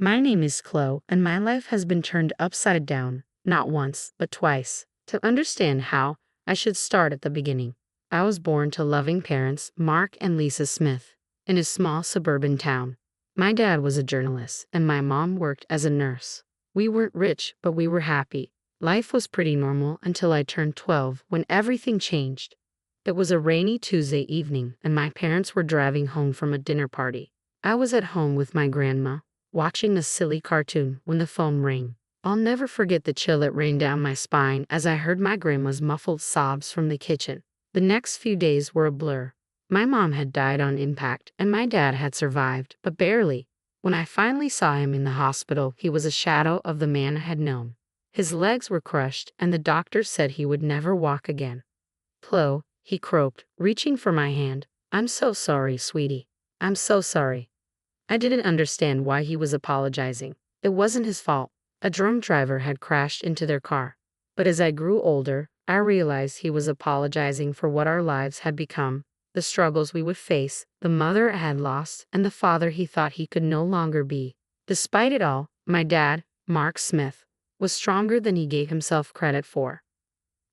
My name is Chloe, and my life has been turned upside down, not once, but twice. To understand how, I should start at the beginning. I was born to loving parents, Mark and Lisa Smith, in a small suburban town. My dad was a journalist, and my mom worked as a nurse. We weren't rich, but we were happy. Life was pretty normal until I turned 12, when everything changed. It was a rainy Tuesday evening, and my parents were driving home from a dinner party. I was at home with my grandma, watching a silly cartoon when the phone rang. I'll never forget the chill that rained down my spine as I heard my grandma's muffled sobs from the kitchen. The next few days were a blur. My mom had died on impact, and my dad had survived, but barely. When I finally saw him in the hospital, he was a shadow of the man I had known. His legs were crushed, and the doctors said he would never walk again. "Chloe," he croaked, reaching for my hand. "I'm so sorry, sweetie. I'm so sorry." I didn't understand why he was apologizing. It wasn't his fault. A drunk driver had crashed into their car. But as I grew older, I realized he was apologizing for what our lives had become, the struggles we would face, the mother I had lost, and the father he thought he could no longer be. Despite it all, my dad, Mark Smith, was stronger than he gave himself credit for.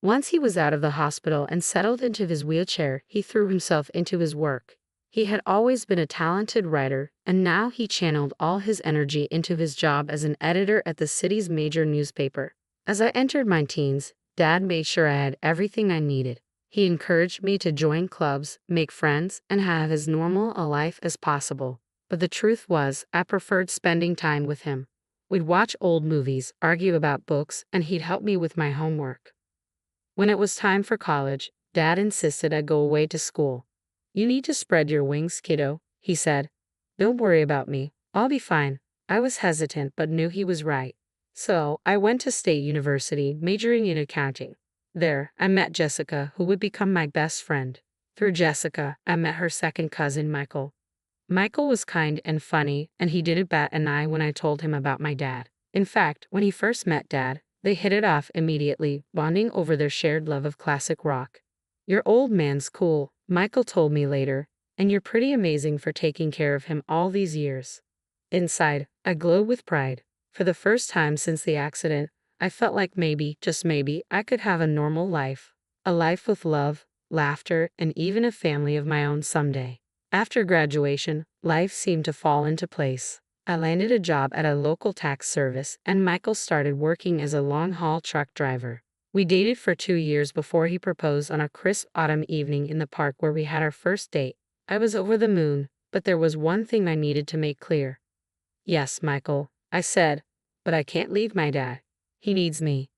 Once he was out of the hospital and settled into his wheelchair, he threw himself into his work. He had always been a talented writer, and now he channeled all his energy into his job as an editor at the city's major newspaper. As I entered my teens, Dad made sure I had everything I needed. He encouraged me to join clubs, make friends, and have as normal a life as possible. But the truth was, I preferred spending time with him. We'd watch old movies, argue about books, and he'd help me with my homework. When it was time for college, Dad insisted I go away to school. "You need to spread your wings, kiddo," he said. "Don't worry about me. I'll be fine." I was hesitant but knew he was right. So, I went to State University, majoring in accounting. There, I met Jessica, who would become my best friend. Through Jessica, I met her second cousin, Michael. Michael was kind and funny, and he didn't bat an eye when I told him about my dad. In fact, when he first met Dad, they hit it off immediately, bonding over their shared love of classic rock. "Your old man's cool," Michael told me later, "and you're pretty amazing for taking care of him all these years." Inside, I glowed with pride. For the first time since the accident, I felt like maybe, just maybe, I could have a normal life. A life with love, laughter, and even a family of my own someday. After graduation, life seemed to fall into place. I landed a job at a local tax service, and Michael started working as a long-haul truck driver. We dated for 2 years before he proposed on a crisp autumn evening in the park where we had our first date. I was over the moon, but there was one thing I needed to make clear. "Yes, Michael," I said, "but I can't leave my dad. He needs me."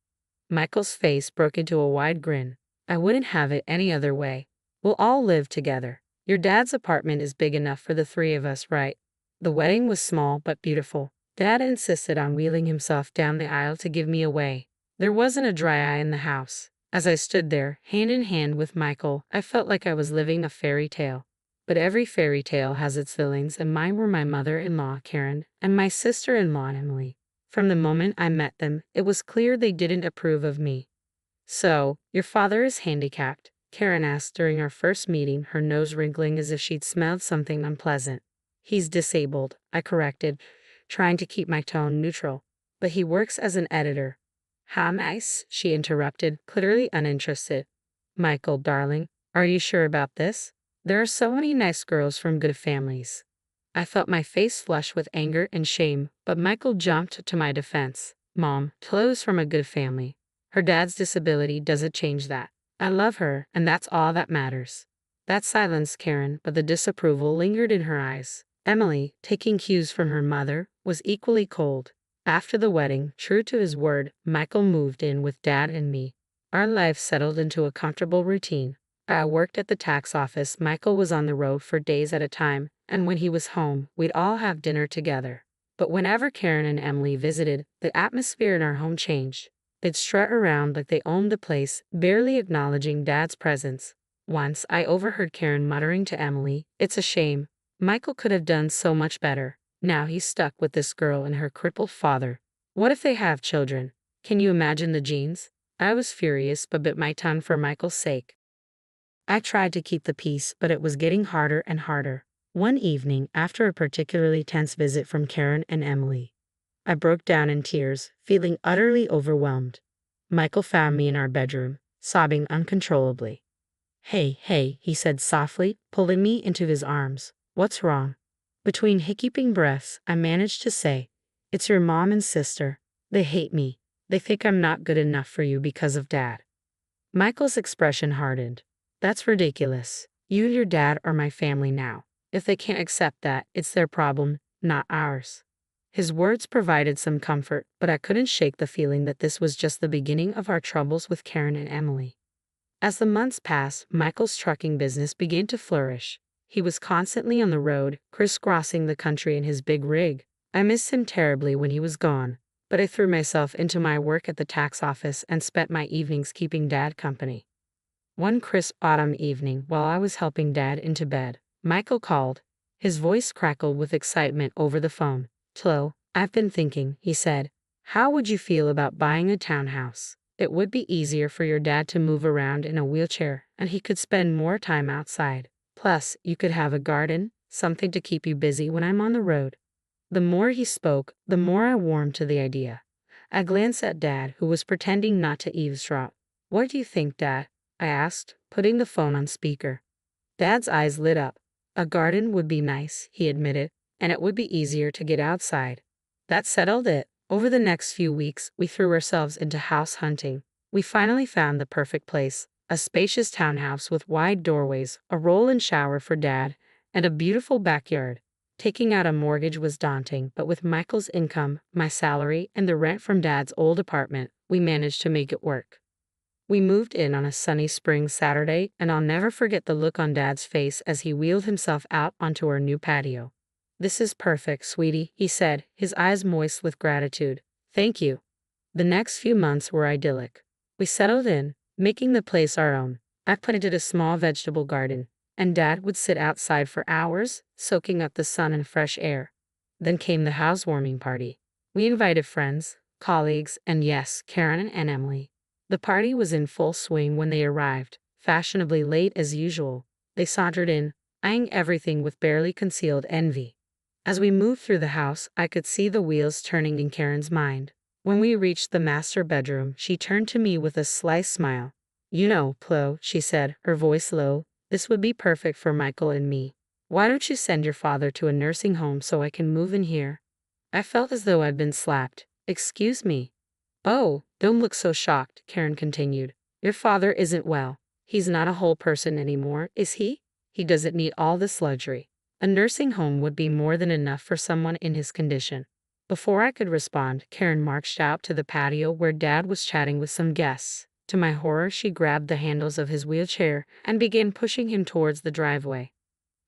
Michael's face broke into a wide grin. "I wouldn't have it any other way. We'll all live together. Your dad's apartment is big enough for the three of us, right?" The wedding was small but beautiful. Dad insisted on wheeling himself down the aisle to give me away. There wasn't a dry eye in the house. As I stood there, hand in hand with Michael, I felt like I was living a fairy tale. But every fairy tale has its villains, and mine were my mother-in-law, Karen, and my sister-in-law, Emily. From the moment I met them, it was clear they didn't approve of me. "So, your father is handicapped?" Karen asked during our first meeting, her nose wrinkling as if she'd smelled something unpleasant. "He's disabled," I corrected, trying to keep my tone neutral. "But he works as an editor." "How nice," she interrupted, clearly uninterested. "Michael, darling, are you sure about this? There are so many nice girls from good families." I felt my face flush with anger and shame, but Michael jumped to my defense. "Mom, Chloe's from a good family. Her dad's disability doesn't change that. I love her, and that's all that matters." That silenced Karen, but the disapproval lingered in her eyes. Emily, taking cues from her mother, was equally cold. After the wedding, true to his word, Michael moved in with Dad and me. Our life settled into a comfortable routine. I worked at the tax office. Michael was on the road for days at a time, and when he was home, we'd all have dinner together. But whenever Karen and Emily visited, the atmosphere in our home changed. They'd strut around like they owned the place, barely acknowledging Dad's presence. Once, I overheard Karen muttering to Emily, "It's a shame. Michael could have done so much better. Now he's stuck with this girl and her crippled father. What if they have children? Can you imagine the genes?" I was furious but bit my tongue for Michael's sake. I tried to keep the peace, but it was getting harder and harder. One evening, after a particularly tense visit from Karen and Emily, I broke down in tears, feeling utterly overwhelmed. Michael found me in our bedroom, sobbing uncontrollably. Hey, hey, he said softly, pulling me into his arms. What's wrong? Between hiccuping breaths, I managed to say, It's your mom and sister. They hate me. They think I'm not good enough for you because of Dad. Michael's expression hardened. That's ridiculous. You and your dad are my family now. If they can't accept that, it's their problem, not ours. His words provided some comfort, but I couldn't shake the feeling that this was just the beginning of our troubles with Karen and Emily. As the months passed, Michael's trucking business began to flourish. He was constantly on the road, crisscrossing the country in his big rig. I missed him terribly when he was gone, but I threw myself into my work at the tax office and spent my evenings keeping Dad company. One crisp autumn evening, while I was helping Dad into bed, Michael called. His voice crackled with excitement over the phone. Chloe, I've been thinking, he said. How would you feel about buying a townhouse? It would be easier for your dad to move around in a wheelchair, and he could spend more time outside. Plus, you could have a garden, something to keep you busy when I'm on the road. The more he spoke, the more I warmed to the idea. I glanced at Dad, who was pretending not to eavesdrop. What do you think, Dad? I asked, putting the phone on speaker. Dad's eyes lit up. A garden would be nice, he admitted, and it would be easier to get outside. That settled it. Over the next few weeks, we threw ourselves into house hunting. We finally found the perfect place, a spacious townhouse with wide doorways, a roll-in shower for Dad, and a beautiful backyard. Taking out a mortgage was daunting, but with Michael's income, my salary, and the rent from Dad's old apartment, we managed to make it work. We moved in on a sunny spring Saturday, and I'll never forget the look on Dad's face as he wheeled himself out onto our new patio. This is perfect, sweetie, he said, his eyes moist with gratitude. Thank you. The next few months were idyllic. We settled in, making the place our own. I planted a small vegetable garden, and Dad would sit outside for hours, soaking up the sun and fresh air. Then came the housewarming party. We invited friends, colleagues, and yes, Karen and Emily. The party was in full swing when they arrived, fashionably late as usual. They sauntered in, eyeing everything with barely concealed envy. As we moved through the house, I could see the wheels turning in Karen's mind. When we reached the master bedroom, she turned to me with a sly smile. You know, Chloe, she said, her voice low, this would be perfect for Michael and me. Why don't you send your father to a nursing home so I can move in here? I felt as though I'd been slapped. Excuse me. Oh, don't look so shocked, Karen continued. Your father isn't well. He's not a whole person anymore, is he? He doesn't need all this luxury. A nursing home would be more than enough for someone in his condition. Before I could respond, Karen marched out to the patio where Dad was chatting with some guests. To my horror, she grabbed the handles of his wheelchair and began pushing him towards the driveway.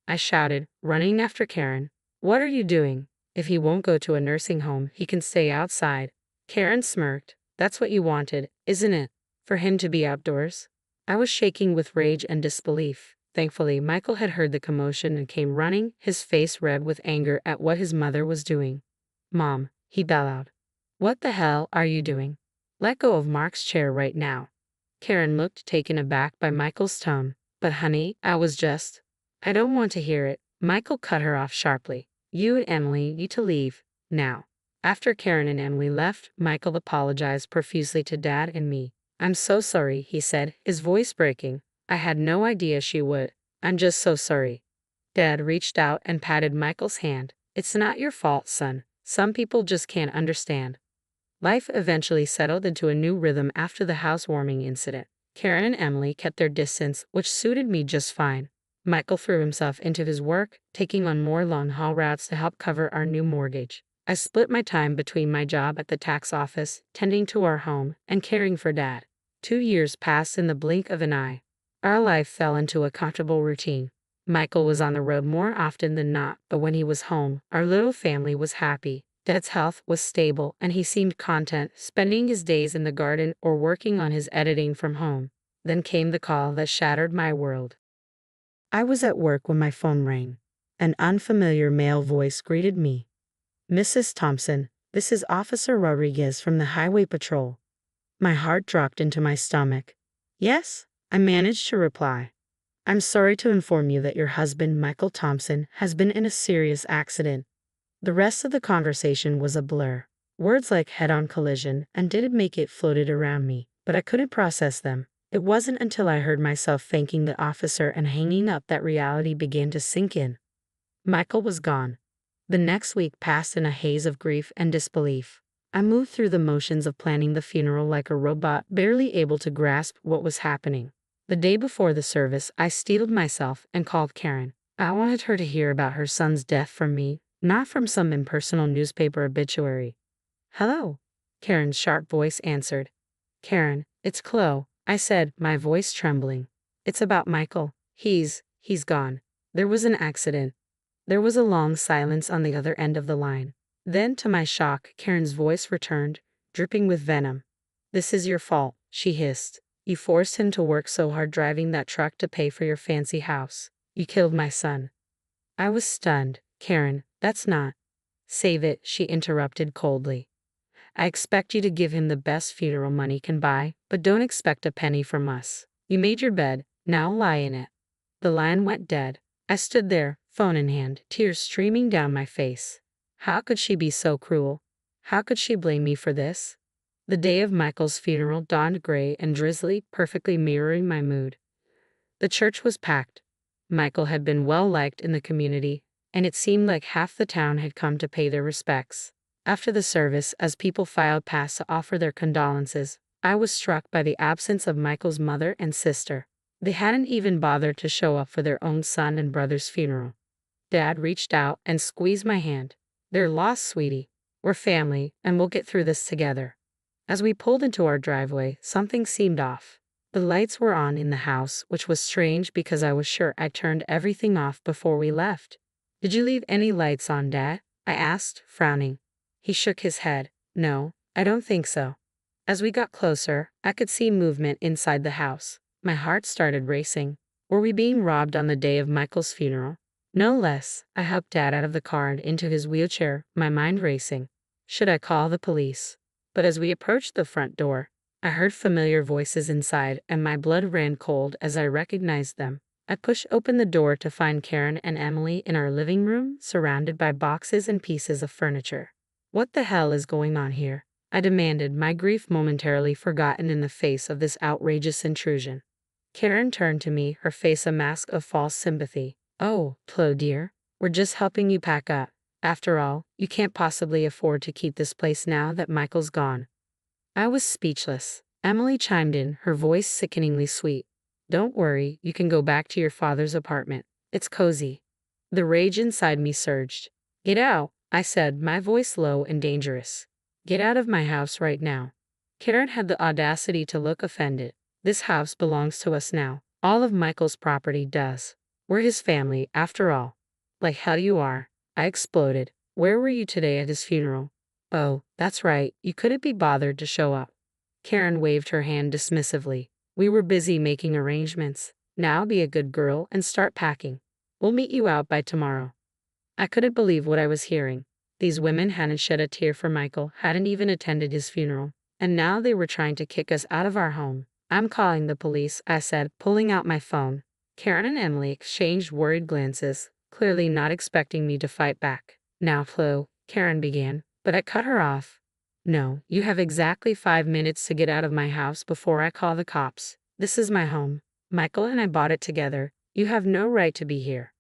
I shouted, running after Karen. What are you doing? If he won't go to a nursing home, he can stay outside. Karen smirked. That's what you wanted, isn't it? For him to be outdoors? I was shaking with rage and disbelief. Thankfully, Michael had heard the commotion and came running, his face red with anger at what his mother was doing. Mom, he bellowed. What the hell are you doing? Let go of Mark's chair right now. Karen looked taken aback by Michael's tone. But honey, I don't want to hear it. Michael cut her off sharply. You and Emily need to leave, now. After Karen and Emily left, Michael apologized profusely to Dad and me. I'm so sorry, he said, his voice breaking. I had no idea she would. I'm just so sorry. Dad reached out and patted Michael's hand. It's not your fault, son. Some people just can't understand. Life eventually settled into a new rhythm after the housewarming incident. Karen and Emily kept their distance, which suited me just fine. Michael threw himself into his work, taking on more long-haul routes to help cover our new mortgage. I split my time between my job at the tax office, tending to our home, and caring for Dad. 2 years passed in the blink of an eye. Our life fell into a comfortable routine. Michael was on the road more often than not, but when he was home, our little family was happy. Dad's health was stable, and he seemed content, spending his days in the garden or working on his editing from home. Then came the call that shattered my world. I was at work when my phone rang. An unfamiliar male voice greeted me. Mrs. Thompson, this is Officer Rodriguez from the Highway Patrol. My heart dropped into my stomach. Yes, I managed to reply. I'm sorry to inform you that your husband, Michael Thompson, has been in a serious accident. The rest of the conversation was a blur. Words like head-on collision and didn't make it floated around me, but I couldn't process them. It wasn't until I heard myself thanking the officer and hanging up that reality began to sink in. Michael was gone. The next week passed in a haze of grief and disbelief. I moved through the motions of planning the funeral like a robot, barely able to grasp what was happening. The day before the service, I steeled myself and called Karen. I wanted her to hear about her son's death from me, not from some impersonal newspaper obituary. "Hello," Karen's sharp voice answered. "Karen, it's Chloe," I said, my voice trembling. "It's about Michael. He's gone. There was an accident." There was a long silence on the other end of the line. Then, to my shock, Karen's voice returned, dripping with venom. "This is your fault," she hissed. "You forced him to work so hard driving that truck to pay for your fancy house. You killed my son." I was stunned. "Karen, that's not—" "Save it," she interrupted coldly. "I expect you to give him the best funeral money can buy, but don't expect a penny from us. You made your bed, now lie in it." The line went dead. I stood there, phone in hand, tears streaming down my face. How could she be so cruel? How could she blame me for this? The day of Michael's funeral dawned gray and drizzly, perfectly mirroring my mood. The church was packed. Michael had been well liked in the community, and it seemed like half the town had come to pay their respects. After the service, as people filed past to offer their condolences, I was struck by the absence of Michael's mother and sister. They hadn't even bothered to show up for their own son and brother's funeral. Dad reached out and squeezed my hand. "They're lost, sweetie. We're family, and we'll get through this together." As we pulled into our driveway, something seemed off. The lights were on in the house, which was strange because I was sure I turned everything off before we left. "Did you leave any lights on, Dad?" I asked, frowning. He shook his head. "No, I don't think so." As we got closer, I could see movement inside the house. My heart started racing. Were we being robbed on the day of Michael's funeral? No less. I helped Dad out of the car and into his wheelchair, my mind racing. Should I call the police? But as we approached the front door, I heard familiar voices inside, and my blood ran cold as I recognized them. I pushed open the door to find Karen and Emily in our living room, surrounded by boxes and pieces of furniture. "What the hell is going on here?" I demanded, my grief momentarily forgotten in the face of this outrageous intrusion. Karen turned to me, her face a mask of false sympathy. "Oh, Chloe dear, we're just helping you pack up. After all, you can't possibly afford to keep this place now that Michael's gone." I was speechless. Emily chimed in, her voice sickeningly sweet. "Don't worry, you can go back to your father's apartment. It's cozy." The rage inside me surged. "Get out," I said, my voice low and dangerous. "Get out of my house right now." Karen had the audacity to look offended. "This house belongs to us now. All of Michael's property does. We're his family, after all." "Like hell you are," I exploded. "Where were you today at his funeral?" "Oh, that's right, you couldn't be bothered to show up." Karen waved her hand dismissively. "We were busy making arrangements. Now be a good girl and start packing. We'll meet you out by tomorrow." I couldn't believe what I was hearing. These women hadn't shed a tear for Michael, hadn't even attended his funeral, and now they were trying to kick us out of our home. "I'm calling the police," I said, pulling out my phone. Karen and Emily exchanged worried glances, clearly not expecting me to fight back. "Now, Chloe," Karen began, but I cut her off. "No, you have exactly 5 minutes to get out of my house before I call the cops. This is my home. Michael and I bought it together. You have no right to be here."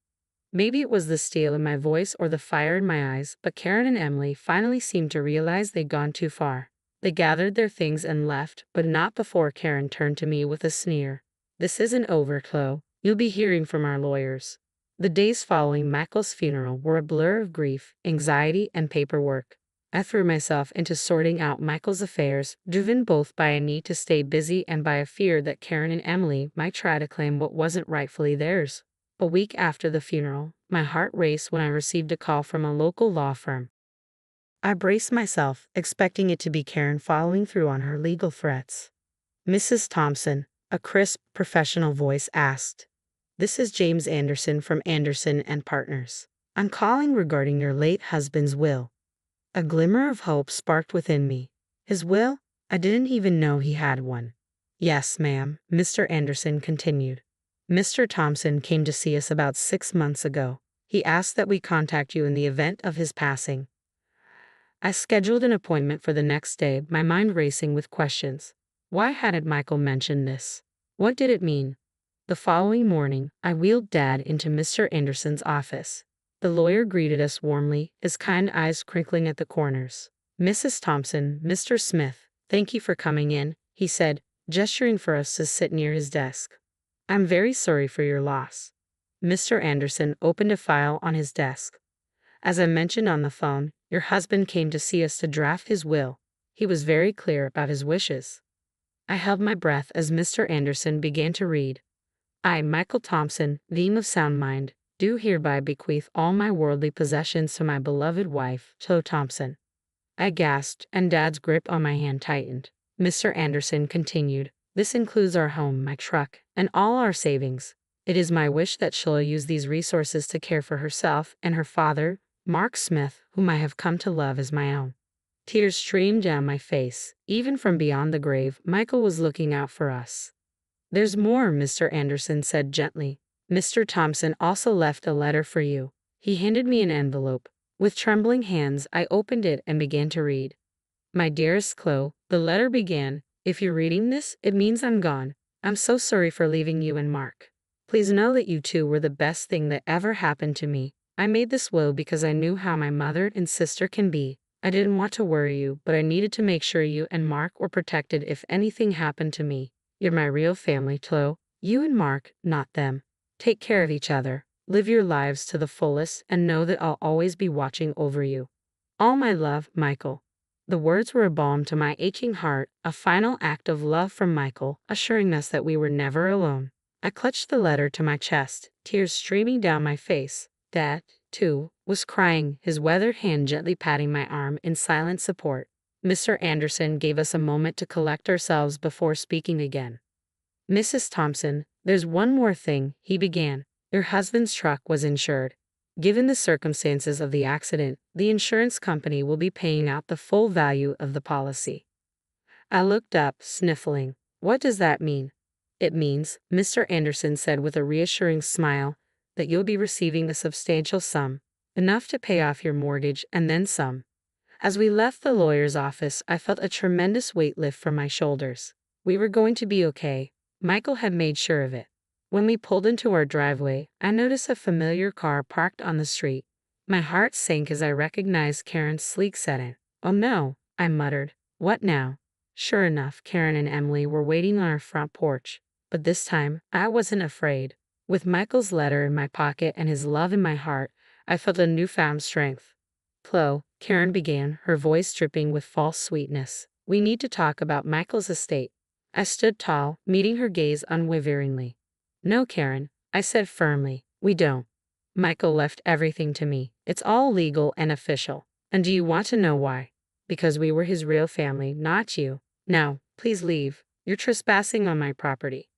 Maybe it was the steel in my voice or the fire in my eyes, but Karen and Emily finally seemed to realize they'd gone too far. They gathered their things and left, but not before Karen turned to me with a sneer. "This isn't over, Chloe. You'll be hearing from our lawyers." The days following Michael's funeral were a blur of grief, anxiety, and paperwork. I threw myself into sorting out Michael's affairs, driven both by a need to stay busy and by a fear that Karen and Emily might try to claim what wasn't rightfully theirs. A week after the funeral, my heart raced when I received a call from a local law firm. I braced myself, expecting it to be Karen following through on her legal threats. "Mrs. Thompson," a crisp, professional voice asked. "This is James Anderson from Anderson and Partners. I'm calling regarding your late husband's will." A glimmer of hope sparked within me. "His will? I didn't even know he had one." "Yes, ma'am," Mr. Anderson continued. "Mr. Thompson came to see us about 6 months ago. He asked that we contact you in the event of his passing." I scheduled an appointment for the next day, my mind racing with questions. Why hadn't Michael mentioned this? What did it mean? The following morning, I wheeled Dad into Mr. Anderson's office. The lawyer greeted us warmly, his kind eyes crinkling at the corners. Mrs. Thompson, Mr. Smith, thank you for coming in, he said, gesturing for us to sit near his desk. I'm very sorry for your loss. Mr. Anderson opened a file on his desk. As I mentioned on the phone, your husband came to see us to draft his will. He was very clear about his wishes. I held my breath as Mr. Anderson began to read. I, Michael Thompson, being of sound mind, do hereby bequeath all my worldly possessions to my beloved wife, Cho Thompson. I gasped, and Dad's grip on my hand tightened. Mr. Anderson continued, this includes our home, my truck, and all our savings. It is my wish that she'll use these resources to care for herself and her father, Mark Smith, whom I have come to love as my own. Tears streamed down my face. Even from beyond the grave, Michael was looking out for us. There's more, Mr. Anderson said gently. Mr. Thompson also left a letter for you. He handed me an envelope. With trembling hands, I opened it and began to read. My dearest Chloe, the letter began, if you're reading this, it means I'm gone. I'm so sorry for leaving you and Mark. Please know that you two were the best thing that ever happened to me. I made this will because I knew how my mother and sister can be. I didn't want to worry you, but I needed to make sure you and Mark were protected if anything happened to me. You're my real family, Chloe. You and Mark, not them. Take care of each other. Live your lives to the fullest and know that I'll always be watching over you. All my love, Michael. The words were a balm to my aching heart, a final act of love from Michael, assuring us that we were never alone. I clutched the letter to my chest, tears streaming down my face. Dad, too, was crying, his weathered hand gently patting my arm in silent support. Mr. Anderson gave us a moment to collect ourselves before speaking again. Mrs. Thompson, there's one more thing, he began. Your husband's truck was insured. Given the circumstances of the accident, the insurance company will be paying out the full value of the policy. I looked up, sniffling. What does that mean? It means, Mr. Anderson said with a reassuring smile, that you'll be receiving a substantial sum, enough to pay off your mortgage and then some. As we left the lawyer's office, I felt a tremendous weight lift from my shoulders. We were going to be okay. Michael had made sure of it. When we pulled into our driveway, I noticed a familiar car parked on the street. My heart sank as I recognized Karen's sleek sedan. Oh no, I muttered. What now? Sure enough, Karen and Emily were waiting on our front porch. But this time, I wasn't afraid. With Michael's letter in my pocket and his love in my heart, I felt a newfound strength. Chloe, Karen began, her voice dripping with false sweetness. We need to talk about Michael's estate. I stood tall, meeting her gaze unwaveringly. No, Karen, I said firmly, we don't. Michael left everything to me. It's all legal and official. And do you want to know why? Because we were his real family, not you. Now, please leave. You're trespassing on my property.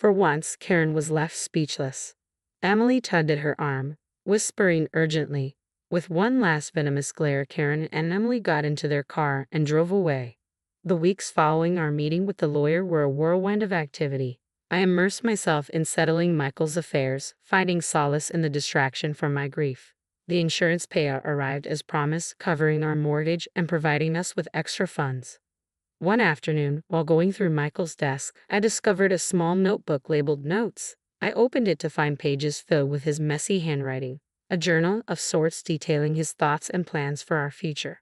For once, Karen was left speechless. Emily tugged at her arm, whispering urgently. With one last venomous glare, Karen and Emily got into their car and drove away. The weeks following our meeting with the lawyer were a whirlwind of activity. I immersed myself in settling Michael's affairs, finding solace in the distraction from my grief. The insurance payout arrived as promised, covering our mortgage and providing us with extra funds. One afternoon, while going through Michael's desk, I discovered a small notebook labeled Notes. I opened it to find pages filled with his messy handwriting, a journal of sorts detailing his thoughts and plans for our future.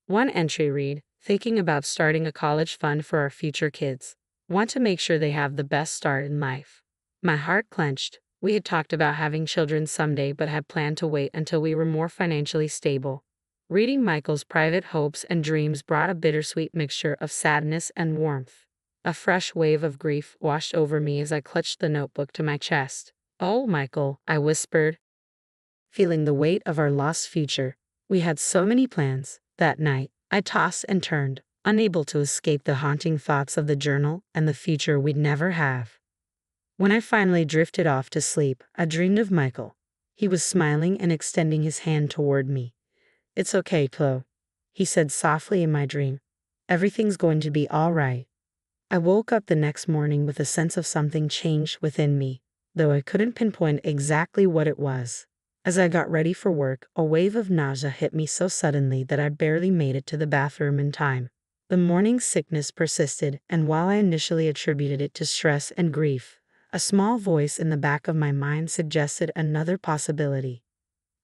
One entry read, thinking about starting a college fund for our future kids. Want to make sure they have the best start in life. My heart clenched. We had talked about having children someday but had planned to wait until we were more financially stable. Reading Michael's private hopes and dreams brought a bittersweet mixture of sadness and warmth. A fresh wave of grief washed over me as I clutched the notebook to my chest. Oh, Michael, I whispered, feeling the weight of our lost future. We had so many plans. That night, I tossed and turned, unable to escape the haunting thoughts of the journal and the future we'd never have. When I finally drifted off to sleep, I dreamed of Michael. He was smiling and extending his hand toward me. It's okay, Chloe, he said softly in my dream. Everything's going to be all right. I woke up the next morning with a sense of something changed within me, though I couldn't pinpoint exactly what it was. As I got ready for work, a wave of nausea hit me so suddenly that I barely made it to the bathroom in time. The morning sickness persisted, and while I initially attributed it to stress and grief, a small voice in the back of my mind suggested another possibility.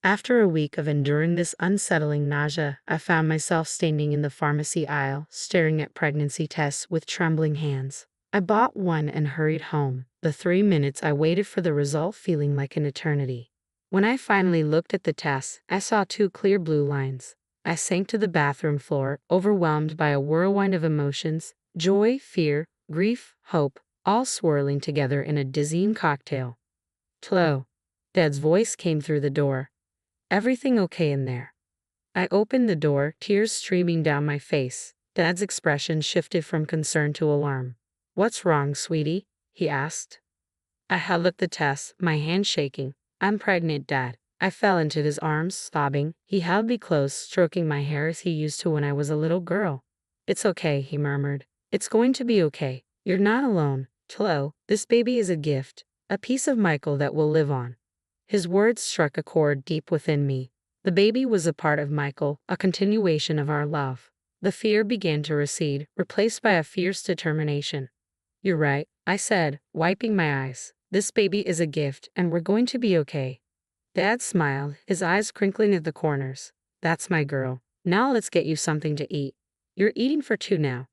After a week of enduring this unsettling nausea, I found myself standing in the pharmacy aisle, staring at pregnancy tests with trembling hands. I bought one and hurried home, the 3 minutes I waited for the result feeling like an eternity. When I finally looked at the test, I saw two clear blue lines. I sank to the bathroom floor, overwhelmed by a whirlwind of emotions: joy, fear, grief, hope, all swirling together in a dizzying cocktail. "Chloe." Dad's voice came through the door. "Everything okay in there?" I opened the door, tears streaming down my face. Dad's expression shifted from concern to alarm. "What's wrong, sweetie?" he asked. I held up the test, my hand shaking. "I'm pregnant, Dad." I fell into his arms, sobbing. He held me close, stroking my hair as he used to when I was a little girl. "It's okay," he murmured. "It's going to be okay. You're not alone, Chloe. This baby is a gift, a piece of Michael that will live on." His words struck a chord deep within me. The baby was a part of Michael, a continuation of our love. The fear began to recede, replaced by a fierce determination. "You're right," I said, wiping my eyes. "This baby is a gift, and we're going to be okay." Dad smiled, his eyes crinkling at the corners. "That's my girl. Now let's get you something to eat. You're eating for two now."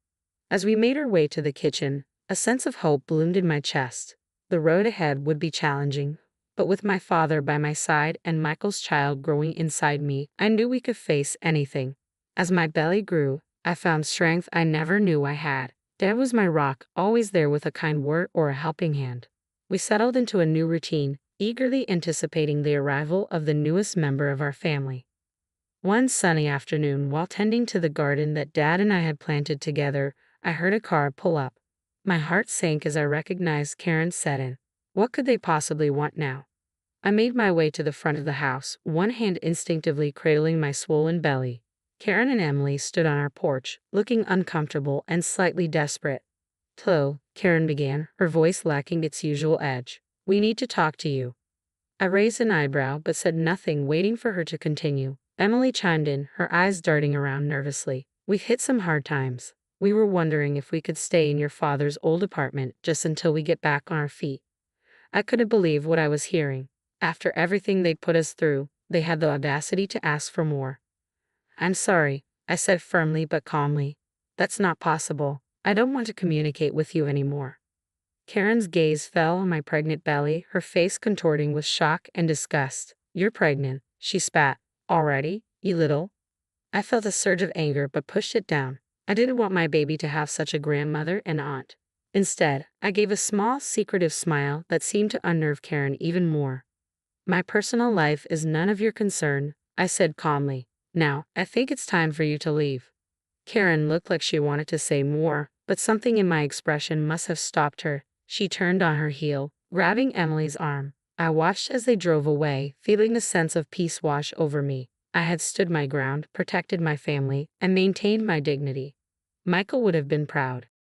As we made our way to the kitchen, a sense of hope bloomed in my chest. The road ahead would be challenging, but with my father by my side and Michael's child growing inside me, I knew we could face anything. As my belly grew, I found strength I never knew I had. Dad was my rock, always there with a kind word or a helping hand. We settled into a new routine, eagerly anticipating the arrival of the newest member of our family. One sunny afternoon, while tending to the garden that Dad and I had planted together, I heard a car pull up. My heart sank as I recognized Karen Seddon. What could they possibly want now? I made my way to the front of the house, one hand instinctively cradling my swollen belly. Karen and Emily stood on our porch, looking uncomfortable and slightly desperate. "Chloe," Karen began, her voice lacking its usual edge. "We need to talk to you." I raised an eyebrow but said nothing, waiting for her to continue. Emily chimed in, her eyes darting around nervously. "We've hit some hard times. We were wondering if we could stay in your father's old apartment just until we get back on our feet." I couldn't believe what I was hearing. After everything they'd put us through, they had the audacity to ask for more. "I'm sorry," I said firmly but calmly. "That's not possible. I don't want to communicate with you anymore." Karen's gaze fell on my pregnant belly, her face contorting with shock and disgust. "You're pregnant," she spat. "Already, you little—" I felt a surge of anger but pushed it down. I didn't want my baby to have such a grandmother and aunt. Instead, I gave a small, secretive smile that seemed to unnerve Karen even more. "My personal life is none of your concern," I said calmly. "Now, I think it's time for you to leave." Karen looked like she wanted to say more, but something in my expression must have stopped her. She turned on her heel, grabbing Emily's arm. I watched as they drove away, feeling a sense of peace wash over me. I had stood my ground, protected my family, and maintained my dignity. Michael would have been proud.